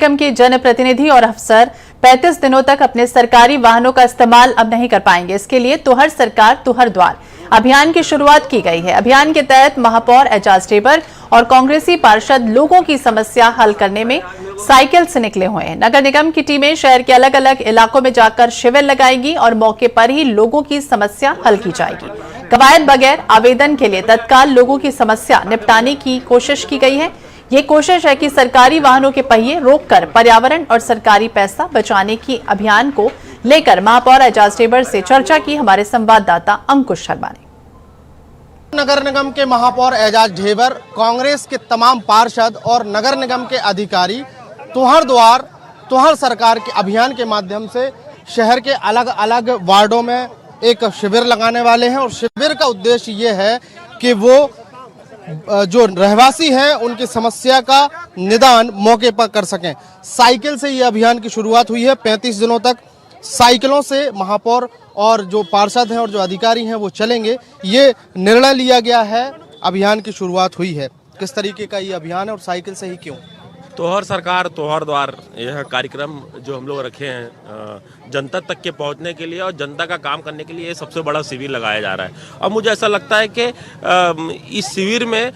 निगम के जनप्रतिनिधि और अफसर 35 दिनों तक अपने सरकारी वाहनों का इस्तेमाल अब नहीं कर पाएंगे। इसके लिए तुहर सरकार तुहर द्वार अभियान की शुरुआत की गई है। अभियान के तहत महापौर एजाज ढेबर और कांग्रेसी पार्षद लोगों की समस्या हल करने में साइकिल से निकले हुए हैं। नगर निगम की टीमें शहर के अलग अलग इलाकों में जाकर शिविर लगाएगी और मौके पर ही लोगों की समस्या हल की जाएगी। कवायद बगैर आवेदन के लिए तत्काल लोगों की समस्या निपटाने की कोशिश की गई है। ये कोशिश है कि सरकारी वाहनों के पहिए रोककर पर्यावरण और सरकारी पैसा बचाने की अभियान को लेकर महापौर एजाज ढेबर से चर्चा की हमारे संवाददाता अंकुश शर्मा ने। नगर निगम के महापौर एजाज ढेबर, कांग्रेस के तमाम पार्षद और नगर निगम के अधिकारी तुहर द्वार तुहर सरकार के अभियान के माध्यम से शहर के अलग अलग वार्डों में एक शिविर लगाने वाले हैं और शिविर का उद्देश्य ये है कि वो जो रहवासी हैं उनकी समस्या का निदान मौके पर कर सकें। साइकिल से ये अभियान की शुरुआत हुई है। 35 दिनों तक साइकिलों से महापौर और जो पार्षद हैं और जो अधिकारी हैं वो चलेंगे। ये निर्णय लिया गया है, अभियान की शुरुआत हुई है। किस तरीके का ये अभियान है और साइकिल से ही क्यों? तोहर सरकार तोहर द्वार यह कार्यक्रम जो हम लोग रखे हैं जनता तक के पहुंचने के लिए और जनता का काम करने के लिए सबसे बड़ा शिविर लगाया जा रहा है। और मुझे ऐसा लगता है कि इस शिविर में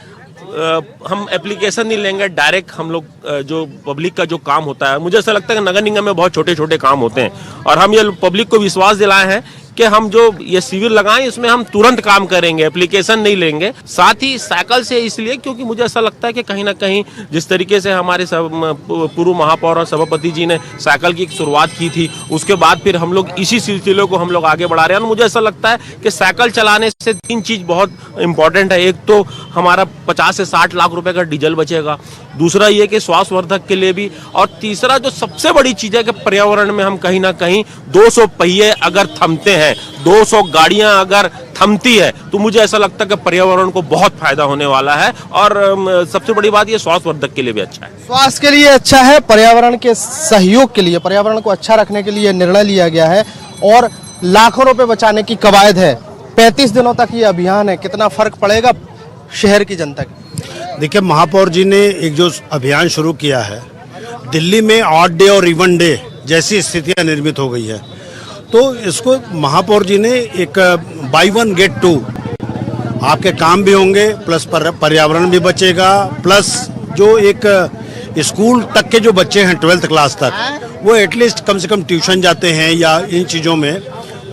हम एप्लीकेशन नहीं लेंगे, डायरेक्ट हम लोग जो पब्लिक का जो काम होता है, मुझे ऐसा लगता है कि नगर निगम में बहुत छोटे छोटे काम होते हैं और हम ये पब्लिक को विश्वास दिलाए हैं कि हम जो ये शिविर लगाएं इसमें हम तुरंत काम करेंगे, एप्लीकेशन नहीं लेंगे। साथ ही साइकिल से इसलिए क्योंकि मुझे ऐसा लगता है कि कहीं ना कहीं जिस तरीके से हमारे पूर्व महापौर और सभापति जी ने साइकिल की शुरुआत की थी, उसके बाद फिर हम लोग इसी सिलसिले को हम लोग आगे बढ़ा रहे हैं। मुझे ऐसा लगता है कि साइकिल चलाने से 3 चीज बहुत इंपॉर्टेंट है। एक तो हमारा 50 से 60 लाख रुपए का डीजल बचेगा, दूसरा ये कि श्वासवर्धक के लिए भी, और तीसरा जो सबसे बड़ी चीज है कि पर्यावरण में हम कहीं ना कहीं 200 पहिए अगर थमते हैं, 200 गाड़ियां अगर थमती है तो मुझे ऐसा लगता है कि पर्यावरण को बहुत फायदा होने वाला है। और सबसे बड़ी बात ये श्वासवर्धक के लिए भी अच्छा है, स्वास्थ्य के लिए अच्छा है, पर्यावरण के सहयोग के लिए, पर्यावरण को अच्छा रखने के लिए निर्णय लिया गया है और लाखों रुपए बचाने की कवायद है। 35 दिनों तक ये अभियान है। कितना फर्क पड़ेगा शहर की जनता की? देखिए, महापौर जी ने एक जो अभियान शुरू किया है, दिल्ली में ऑड डे और इवन डे जैसी स्थितियां निर्मित हो गई है, तो इसको महापौर जी ने एक बाई 1 गेट 2 आपके काम भी होंगे, प्लस पर्यावरण भी बचेगा, प्लस जो एक स्कूल तक के जो बच्चे हैं 12th क्लास तक, वो एटलीस्ट कम से कम ट्यूशन जाते हैं या इन चीज़ों में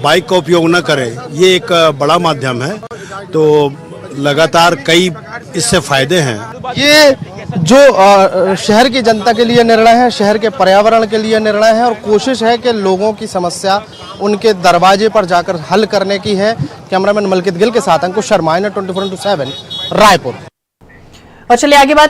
बाइक का उपयोग न करें। ये एक बड़ा माध्यम है, तो लगातार कई इससे फायदे हैं। ये जो शहर की जनता के लिए निर्णय है, शहर के पर्यावरण के लिए निर्णय है और कोशिश है कि लोगों की समस्या उनके दरवाजे पर जाकर हल करने की है। कैमरामैन मलकित गिल के साथ अंकुश शर्मा, 24/7 रायपुर। और चलिए आगे बात